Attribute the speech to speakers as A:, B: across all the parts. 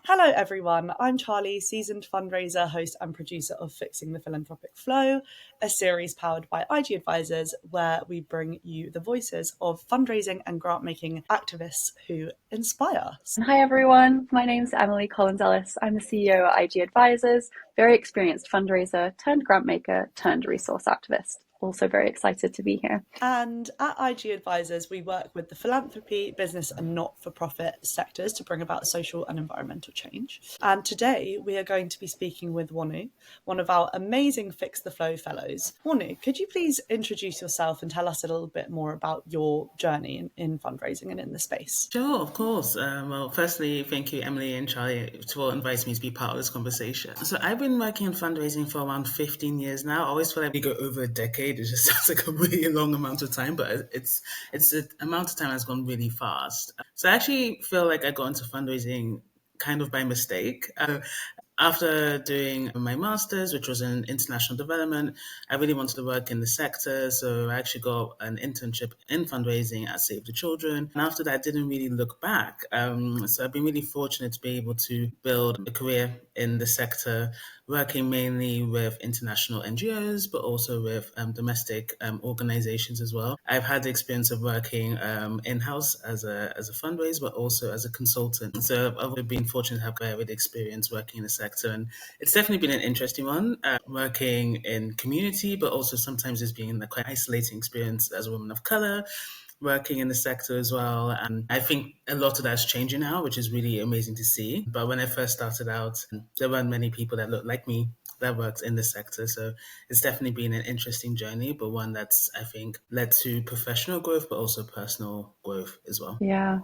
A: Hello, everyone. I'm Charly, seasoned fundraiser, host, and producer of Fixing the Philanthropic Flow, a series powered by IG Advisors, where we bring you the voices of fundraising and grant making activists who inspire us.
B: Hi, everyone. My name's Emily Collins-Ellis. I'm the CEO at IG Advisors, very experienced fundraiser turned grant maker turned resource activist. Also very excited to be here.
A: And at IG Advisors, we work with the philanthropy, business, and not-for-profit sectors to bring about social and environmental change. And today we are going to be speaking with Wonu, one of our amazing Fix the Flow fellows. Wonu, could you please introduce yourself and tell us a little bit more about your journey in fundraising and in the space?
C: Sure, of course. Well, firstly, thank you, Emily and Charly, for inviting me to be part of this conversation. So I've been working in fundraising for around 15 years now. I always feel like we go over a decade. It just sounds like a really long amount of time, but it's the amount of time has gone really fast. So I actually feel like I got into fundraising kind of by mistake. After doing my master's, which was in international development, I really wanted to work in the sector. So I actually got an internship in fundraising at Save the Children. And after that, I didn't really look back. So I've been really fortunate to be able to build a career in the sector, working mainly with international NGOs, but also with domestic organizations as well. I've had the experience of working in-house as a fundraiser, but also as a consultant. So I've been fortunate to have varied experience working in the sector. And it's definitely been an interesting one, working in community, but also sometimes it's been a quite isolating experience as a woman of color, working in the sector as well. And I think a lot of that's changing now, which is really amazing to see. But when I first started out, there weren't many people that looked like me that worked in the sector. So it's definitely been an interesting journey, but one that's, I think, led to professional growth, but also personal growth as well.
B: Yeah.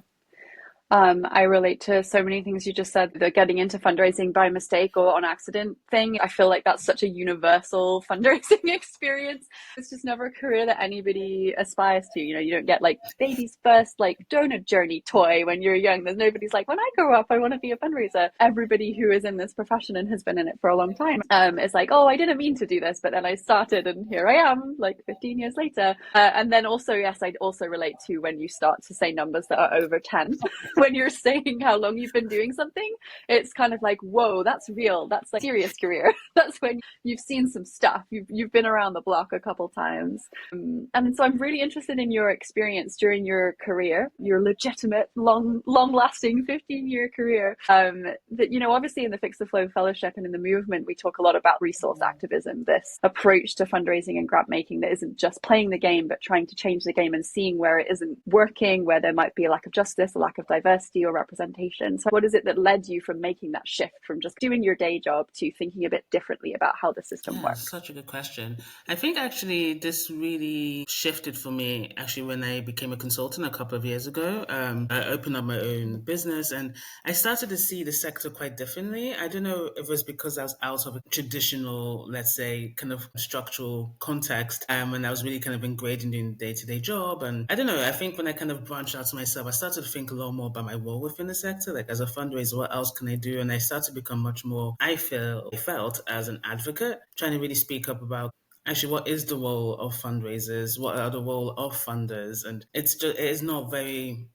B: I relate to so many things you just said. The getting into fundraising by mistake or on accident thing. I feel like that's such a universal fundraising experience. It's just never a career that anybody aspires to. You know, you don't get like baby's first like donut journey toy when you're young. There's nobody's like, when I grow up, I want to be a fundraiser. Everybody who is in this profession and has been in it for a long time is like, oh, I didn't mean to do this, but then I started and here I am, like 15 years later. And then also, yes, I'd also relate to when you start to say numbers that are over 10. When you're saying how long you've been doing something, it's kind of like, whoa, that's real. That's like serious career. That's when you've seen some stuff. You've been around the block a couple times. And so I'm really interested in your experience during your career, your legitimate, long-lasting 15-year career. That, you know, obviously in the Fix the Flow Fellowship and in the movement, we talk a lot about resource activism, this approach to fundraising and grant making that isn't just playing the game, but trying to change the game and seeing where it isn't working, where there might be a lack of justice, a lack of diversity or representation. So what is it that led you from making that shift from just doing your day job to thinking a bit differently about how the system works?
C: Such a good question. I think actually this really shifted for me actually when I became a consultant a couple of years ago. I opened up my own business and I started to see the sector quite differently. I don't know if it was because I was out of a traditional, let's say, kind of structural context and I was really kind of ingrained in doing the day-to-day job. And I don't know, I think when I kind of branched out to myself, I started to think a lot more about my role within the sector. Like as a fundraiser, what else can I do? And I started to become much more, I felt as an advocate, trying to really speak up about actually what is the role of fundraisers, what are the role of funders, and it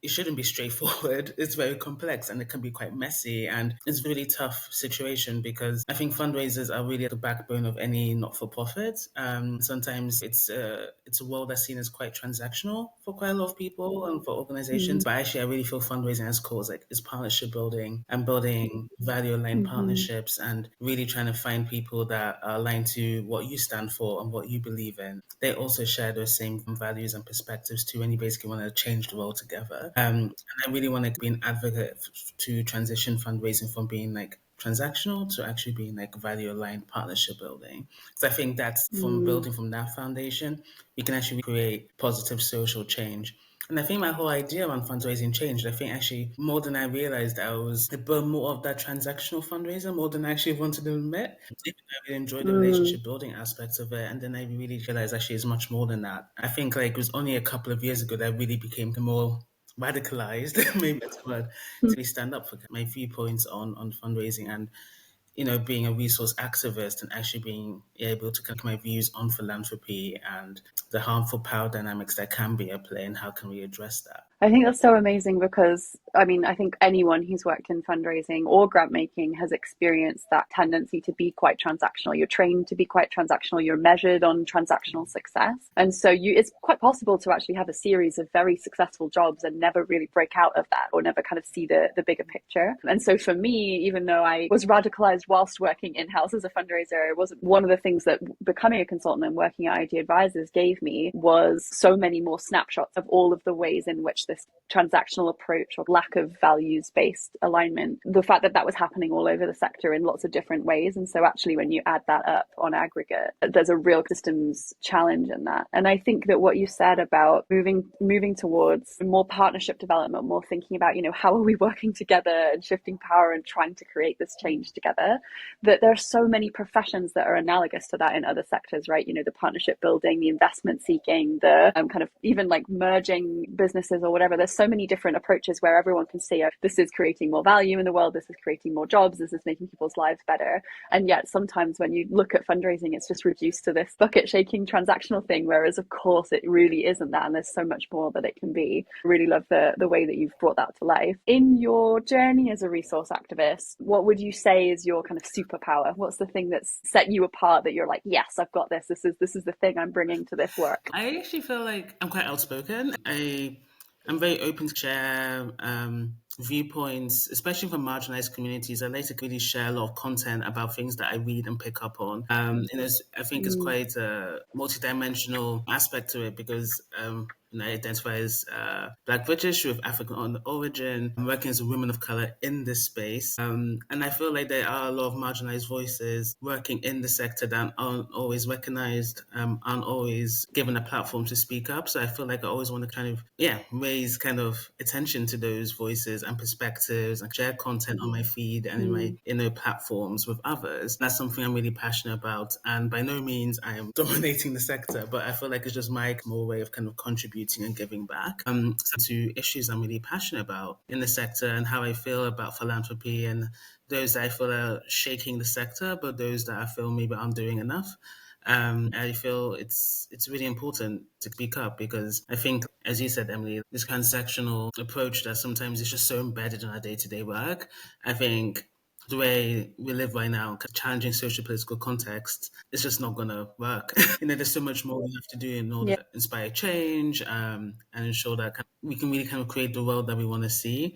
C: shouldn't be straightforward. It's very complex and it can be quite messy, and it's a really tough situation because I think fundraisers are really at the backbone of any not-for-profit. Sometimes it's a world that's seen as quite transactional for quite a lot of people and for organizations, but actually I really feel fundraising as cause like is partnership building and building value-aligned partnerships and really trying to find people that are aligned to what you stand for and what you believe in. They also share those same values and perspectives too, and you basically want to change the world together. And I really want to be an advocate to transition fundraising from being like transactional to actually being like value aligned partnership building. So I think that's from building from that foundation, you can actually create positive social change. And I think my whole idea around fundraising changed. I think actually more than I realized, I was a bit more of that transactional fundraiser more than I actually wanted to admit. I really enjoyed the relationship building aspects of it. And then I really realized actually it's much more than that. I think like it was only a couple of years ago that I really became more radicalized, maybe that's the word, to really stand up for my viewpoints on fundraising and being a resource activist and actually being able to come my views on philanthropy and the harmful power dynamics that can be at play and how can we address that.
B: I think that's so amazing because, I mean, I think anyone who's worked in fundraising or grant making has experienced that tendency to be quite transactional. You're trained to be quite transactional. You're measured on transactional success. And so it's quite possible to actually have a series of very successful jobs and never really break out of that or never kind of see the bigger picture. And so for me, even though I was radicalized whilst working in-house as a fundraiser, it wasn't one of the things that becoming a consultant and working at ID Advisors gave me was so many more snapshots of all of the ways in which this transactional approach or lack of values-based alignment, the fact that that was happening all over the sector in lots of different ways. And so actually when you add that up on aggregate, there's a real systems challenge in that. And I think that what you said about moving towards more partnership development, more thinking about, how are we working together and shifting power and trying to create this change together, that there are so many professions that are analogous to that in other sectors, right? The partnership building, the investment seeking, the kind of even like merging businesses or whatever. There's so many different approaches where everyone can see, this is creating more value in the world, this is creating more jobs, this is making people's lives better. And yet sometimes when you look at fundraising, it's just reduced to this bucket shaking transactional thing, whereas of course it really isn't that, and there's so much more that it can be. I really love the way that you've brought that to life. In your journey as a resource activist, what would you say is your kind of superpower? What's the thing that's set you apart that you're like, yes, I've got this, this is the thing I'm bringing to this work?
C: I actually feel like I'm quite outspoken. I'm very open to share viewpoints, especially from marginalized communities. I like to really share a lot of content about things that I read and pick up on. I think it's quite a multidimensional aspect to it because I identify as Black British with African origin. I'm working as a woman of color in this space. And I feel like there are a lot of marginalized voices working in the sector that aren't always recognized, aren't always given a platform to speak up. So I feel like I always want to kind of, raise kind of attention to those voices and perspectives and share content on my feed and in my platforms with others. That's something I'm really passionate about. And by no means I am dominating the sector, but I feel like it's just my small way of kind of contributing and giving back to issues I'm really passionate about in the sector and how I feel about philanthropy and those that I feel are shaking the sector, but those that I feel maybe aren't doing enough. I feel it's really important to speak up because I think, as you said, Emily, this transactional approach that sometimes is just so embedded in our day-to-day work, I think the way we live right now, challenging social political context, it's just not going to work. There's so much more we have to do in order to inspire change and ensure that we can really kind of create the world that we want to see.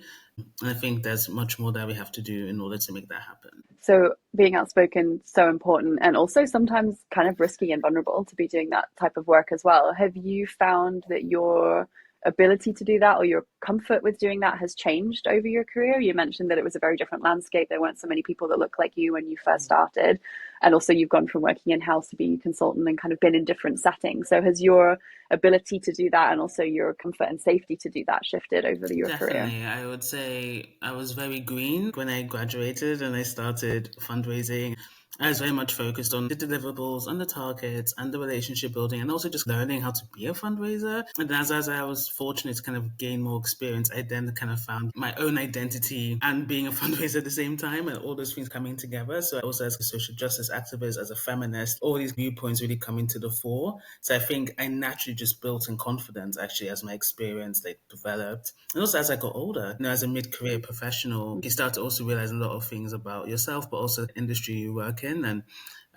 C: And I think there's much more that we have to do in order to make that happen.
B: So being outspoken, so important, and also sometimes kind of risky and vulnerable to be doing that type of work as well. Have you found that your ability to do that or your comfort with doing that has changed over your career? You mentioned that it was a very different landscape. There weren't so many people that looked like you when you first started. And also you've gone from working in-house to being a consultant and kind of been in different settings. So has your ability to do that and also your comfort and safety to do that shifted over your career?
C: Definitely. I would say I was very green when I graduated and I started fundraising. I was very much focused on the deliverables and the targets and the relationship building and also just learning how to be a fundraiser. And as I was fortunate to kind of gain more experience, I then kind of found my own identity and being a fundraiser at the same time and all those things coming together. So also as a social justice activist, as a feminist, all these viewpoints really coming to the fore. So I think I naturally just built in confidence actually as my experience developed. And also as I got older, as a mid-career professional, you start to also realize a lot of things about yourself, but also the industry you work in. And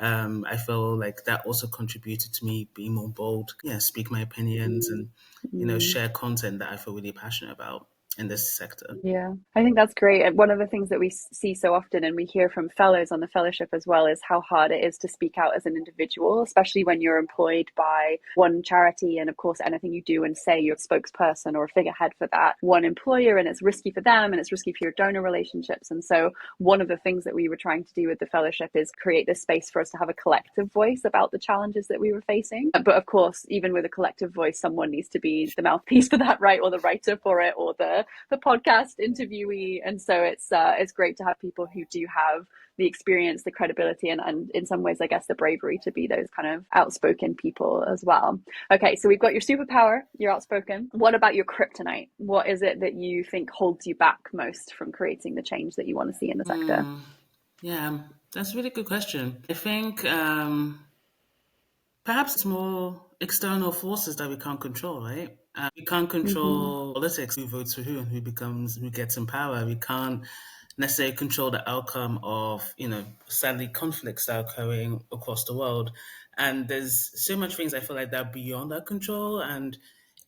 C: I feel like that also contributed to me being more bold, speak my opinions and, share content that I feel really passionate about in this sector.
B: Yeah, I think that's great. And one of the things that we see so often and we hear from fellows on the fellowship as well is how hard it is to speak out as an individual, especially when you're employed by one charity. And of course, anything you do and say, you're a spokesperson or a figurehead for that one employer, and it's risky for them and it's risky for your donor relationships. And so one of the things that we were trying to do with the fellowship is create this space for us to have a collective voice about the challenges that we were facing. But of course, even with a collective voice, someone needs to be the mouthpiece for that, right? Or the writer for it, or the podcast interviewee. And so it's great to have people who do have the experience, the credibility, and in some ways, I guess, the bravery to be those kind of outspoken people as well. Okay, so we've got your superpower, you're outspoken. What about your kryptonite? What is it that you think holds you back most from creating the change that you want to see in the sector?
C: Yeah, that's a really good question. I think perhaps it's more external forces that we can't control, right? We can't control politics, who votes for who and who gets in power. We can't necessarily control the outcome of, sadly, conflicts that are occurring across the world. And there's so much things I feel like that are beyond our control. And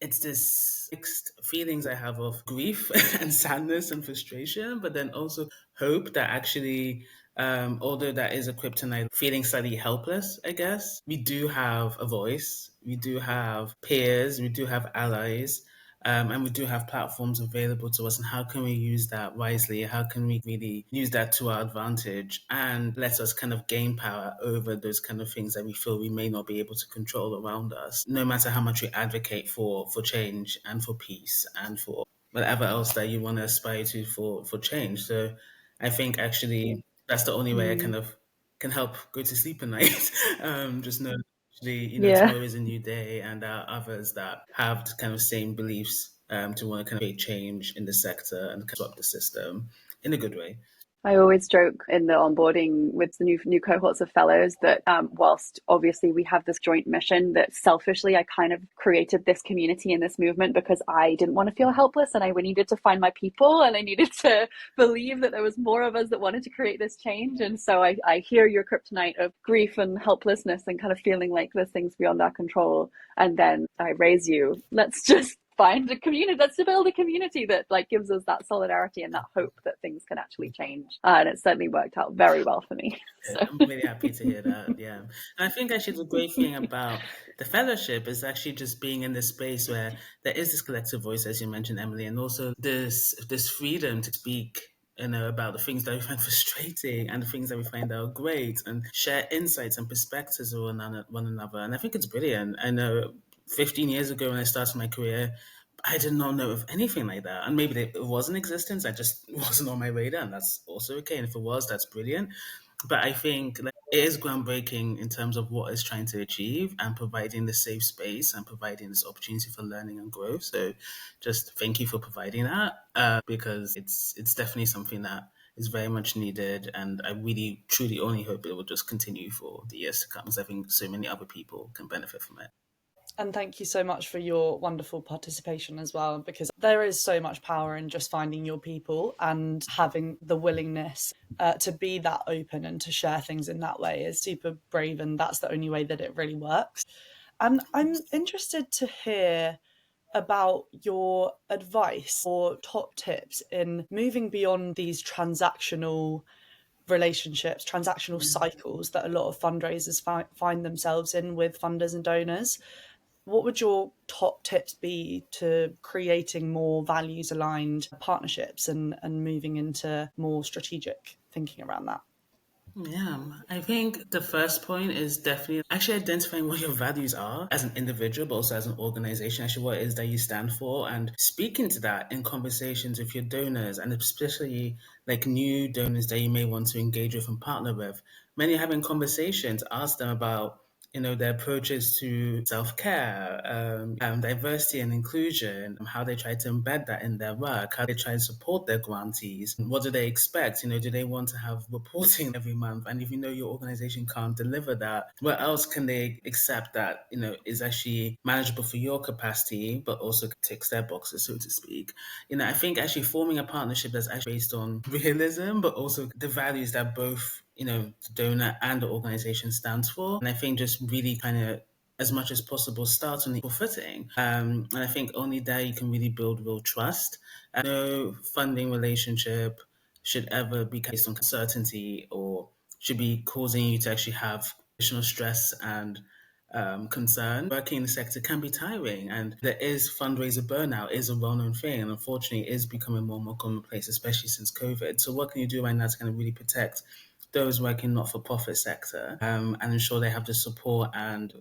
C: it's this mixed feelings I have of grief and sadness and frustration, but then also hope that actually, although that is a kryptonite, feeling slightly helpless, I guess, we do have a voice, we do have peers, we do have allies, and we do have platforms available to us. And how can we use that wisely? How can we really use that to our advantage and let us kind of gain power over those kind of things that we feel we may not be able to control around us, no matter how much we advocate for change and for peace and for whatever else that you want to aspire to for change. So I think actually that's the only way I kind of can help go to sleep at night. Just know actually,
B: Yeah.
C: tomorrow is a new day, and there are others that have the kind of same beliefs to want to kind of create change in the sector and disrupt the system in a good way.
B: I always joke in the onboarding with the new cohorts of fellows that whilst obviously we have this joint mission, that selfishly I kind of created this community and this movement because I didn't want to feel helpless, and I needed to find my people, and I needed to believe that there was more of us that wanted to create this change. And so I hear your kryptonite of grief and helplessness and kind of feeling like there's things beyond our control. And then I raise you, let's just find a community, let's build a community that like gives us that solidarity and that hope that things can actually change. And it certainly worked out very well for me.
C: So. I'm really happy to hear that. Yeah. And I think actually the great thing about the fellowship is actually just being in this space where there is this collective voice, as you mentioned, Emily, and also this freedom to speak about the things that we find frustrating and the things that we find that are great, and share insights and perspectives of one another. And I think it's brilliant. I know 15 years ago when I started my career, I did not know of anything like that. And maybe it was in existence, I just wasn't on my radar, and that's also okay. And if it was, that's brilliant. But I think it is groundbreaking in terms of what it's trying to achieve and providing the safe space and providing this opportunity for learning and growth. So just thank you for providing that, because it's definitely something that is very much needed. And I really, truly only hope it will just continue for the years to come, because I think so many other people can benefit from it.
A: And thank you so much for your wonderful participation as well, because there is so much power in just finding your people and having the willingness to be that open and to share things in that way is super brave, and that's the only way that it really works. And I'm interested to hear about your advice or top tips in moving beyond these transactional relationships, transactional cycles that a lot of fundraisers find themselves in with funders and donors. What would your top tips be to creating more values aligned partnerships and moving into more strategic thinking around that?
C: Yeah, I think the first point is definitely actually identifying what your values are as an individual, but also as an organization, actually what it is that you stand for, and speaking to that in conversations with your donors, and especially like new donors that you may want to engage with and partner with. When you're having conversations, ask them about their approaches to self-care, diversity and inclusion, how they try to embed that in their work, how they try to support their grantees. What do they expect? Do they want to have reporting every month? And if your organization can't deliver that, what else can they accept that, is actually manageable for your capacity, but also ticks their boxes, so to speak? I think actually forming a partnership that's actually based on realism, but also the values that both the donor and the organization stands for. And I think just really kind of, as much as possible, start on equal footing. And I think only there you can really build real trust. No funding relationship should ever be based on uncertainty or should be causing you to actually have additional stress and concern. Working in the sector can be tiring, and there is fundraiser burnout is a well-known thing, and unfortunately it is becoming more and more commonplace, especially since COVID. So what can you do right now to kind of really protect those working not-for-profit sector, and ensure they have the support and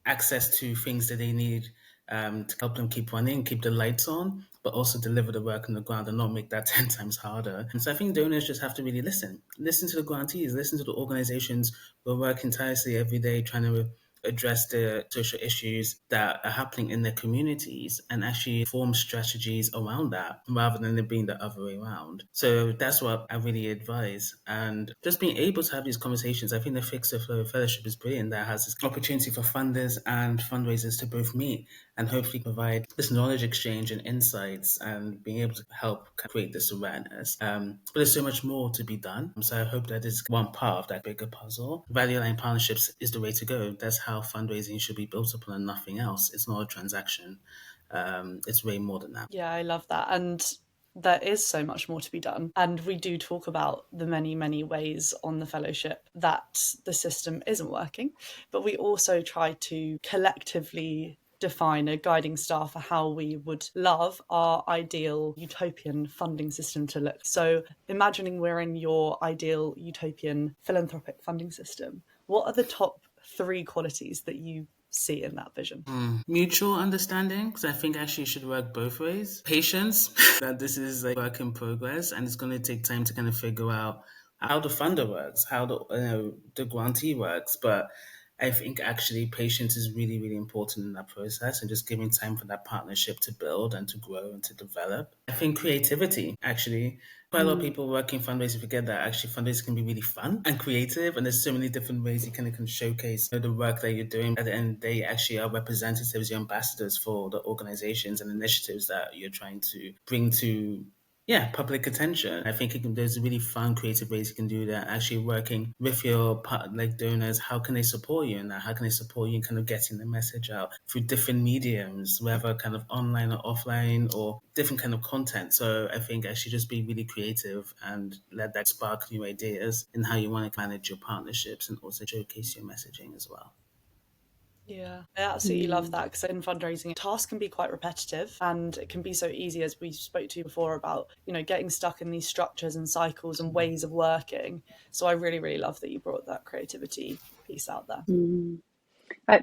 C: access to things that they need to help them keep running, keep the lights on, but also deliver the work on the ground and not make that 10 times harder. And so I think donors just have to really listen to the grantees, listen to the organizations who are working tirelessly every day trying to address the social issues that are happening in their communities, and actually form strategies around that rather than it being the other way around. So that's what I really advise. And just being able to have these conversations, I think the Fix the Flow Fellowship is brilliant. That has this opportunity for funders and fundraisers to both meet and hopefully provide this knowledge exchange and insights and being able to help create this awareness. But there's so much more to be done. So I hope that is one part of that bigger puzzle. Value aligned partnerships is the way to go. That's how fundraising should be built upon and nothing else. It's not a transaction. It's way more than that.
A: Yeah, I love that. And there is so much more to be done. And we do talk about the many, many ways on the fellowship that the system isn't working. But we also try to collectively define a guiding star for how we would love our ideal utopian funding system to look. So imagining we're in your ideal utopian philanthropic funding system, what are the top 3 qualities that you see in that vision?
C: Mutual understanding, because I think actually it should work both ways. Patience, that this is a work in progress and it's going to take time to kind of figure out how the funder works, how the grantee works. But I think actually patience is really, really important in that process and just giving time for that partnership to build and to grow and to develop. I think creativity, actually. Quite a lot of people working fundraising forget that actually fundraising can be really fun and creative, and there's so many different ways you can showcase the work that you're doing. At the end of the day, actually are representatives, you're ambassadors for the organizations and initiatives that you're trying to bring to public attention. I think there's really fun, creative ways you can do that. Actually working with your donors, how can they support you in that? How can they support you in kind of getting the message out through different mediums, whether kind of online or offline or different kind of content. So I think actually just be really creative and let that spark new ideas in how you want to manage your partnerships and also showcase your messaging as well.
A: Yeah, I absolutely love that, because in fundraising, tasks can be quite repetitive and it can be so easy, as we spoke to before, about, getting stuck in these structures and cycles and ways of working. So I really, really love that you brought that creativity piece out there.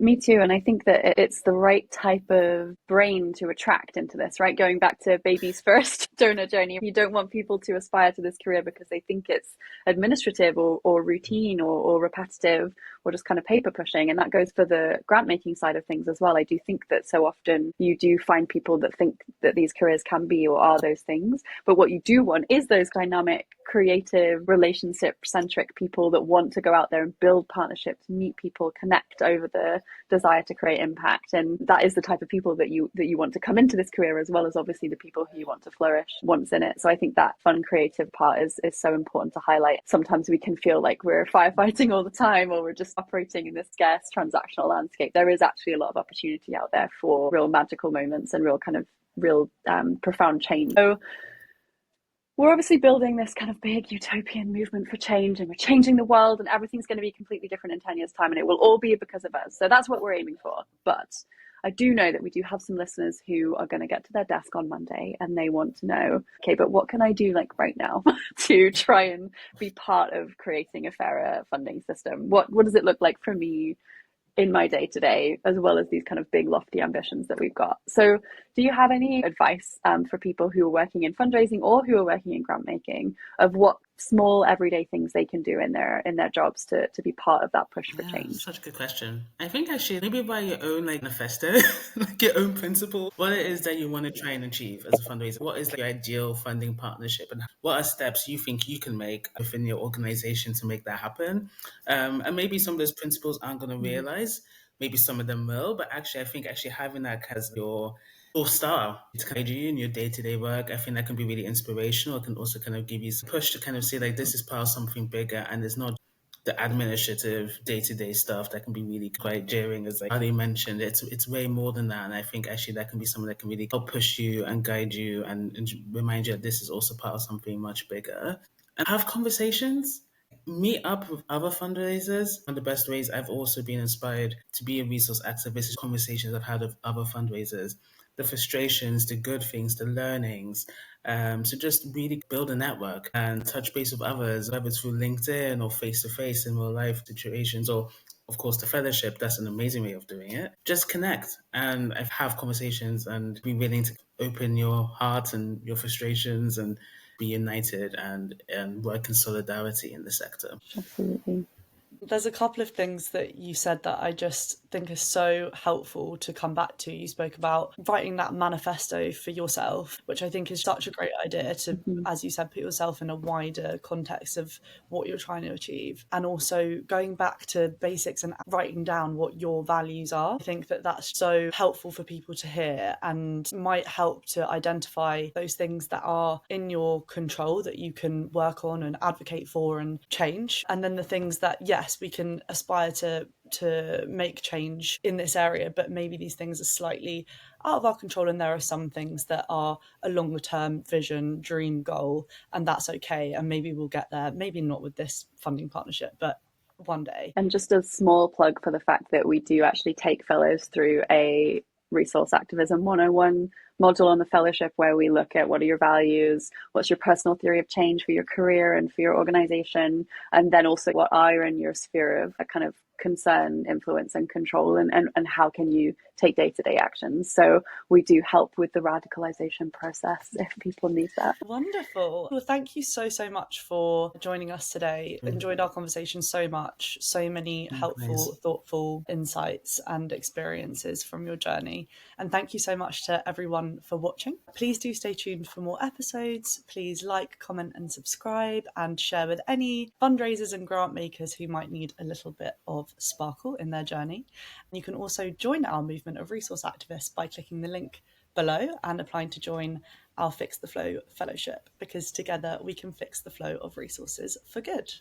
B: Me too. And I think that it's the right type of brain to attract into this, right? Going back to baby's first donor journey, you don't want people to aspire to this career because they think it's administrative or routine or repetitive or just kind of paper pushing. And that goes for the grant making side of things as well. I do think that so often you do find people that think that these careers can be or are those things. But what you do want is those dynamic, creative, relationship-centric people that want to go out there and build partnerships, meet people, connect over the desire to create impact. And that is the type of people that you want to come into this career, as well as obviously the people who you want to flourish once in it. So I think that fun, creative part is so important to highlight. Sometimes we can feel like we're firefighting all the time, or we're just operating in this scarce transactional landscape. There is actually a lot of opportunity out there for real magical moments and real profound change. So we're obviously building this kind of big utopian movement for change, and we're changing the world, and everything's going to be completely different in 10 years' time, and it will all be because of us. So that's what we're aiming for. But I do know that we do have some listeners who are going to get to their desk on Monday and they want to know, okay, but what can I do right now to try and be part of creating a fairer funding system? What does it look like for me in my day-to-day, as well as these kind of big lofty ambitions that we've got? So do you have any advice for people who are working in fundraising or who are working in grant making of what small everyday things they can do in their jobs to be part of that push for change?
C: Such a good question. I think actually maybe by your own manifesto, your own principle, what it is that you want to try and achieve as a fundraiser. What is your ideal funding partnership, and what are steps you think you can make within your organization to make that happen? And maybe some of those principles aren't going to realize. Maybe some of them will, but actually I think having that as your North Star to guide you in your day-to-day work, I think that can be really inspirational. It can also kind of give you some push to kind of see this is part of something bigger, and it's not the administrative day-to-day stuff that can be really quite jarring. As Ali mentioned, it's way more than that, and I think actually that can be something that can really help push you and guide you and remind you that this is also part of something much bigger. And have conversations. Meet up with other fundraisers. One of the best ways I've also been inspired to be a resource activist is conversations I've had with other fundraisers, the frustrations, the good things, the learnings. So just really build a network and touch base with others, whether it's through LinkedIn or face-to-face in real life situations, or of course the fellowship. That's an amazing way of doing it. Just connect and have conversations and be willing to open your heart and your frustrations and be united and work in solidarity in the sector.
B: Absolutely.
A: There's a couple of things that you said that I just think is so helpful to come back to. You spoke about writing that manifesto for yourself, which I think is such a great idea to, as you said, put yourself in a wider context of what you're trying to achieve. And also going back to basics and writing down what your values are. I think that that's so helpful for people to hear and might help to identify those things that are in your control that you can work on and advocate for and change. And then the things that, yes, we can aspire to make change in this area, but maybe these things are slightly out of our control, and there are some things that are a longer term vision, dream, goal, and that's okay. And maybe we'll get there, maybe not with this funding partnership, but one day.
B: And just a small plug for the fact that we do actually take fellows through a Resource Activism 101 module on the fellowship, where we look at what are your values, what's your personal theory of change for your career and for your organization, and then also what are in your sphere of a kind of concern, influence and control, and how can you take day-to-day actions. So we do help with the radicalization process if people need that.
A: Wonderful. Well, thank you so much for joining us today. Enjoyed our conversation so much. So many helpful, thoughtful insights and experiences from your journey. And thank you so much to everyone for watching. Please do stay tuned for more episodes. Please like, comment and subscribe, and share with any fundraisers and grant makers who might need a little bit of sparkle in their journey. And you can also join our movement of resource activists by clicking the link below and applying to join our Fix the Flow Fellowship, because together we can fix the flow of resources for good.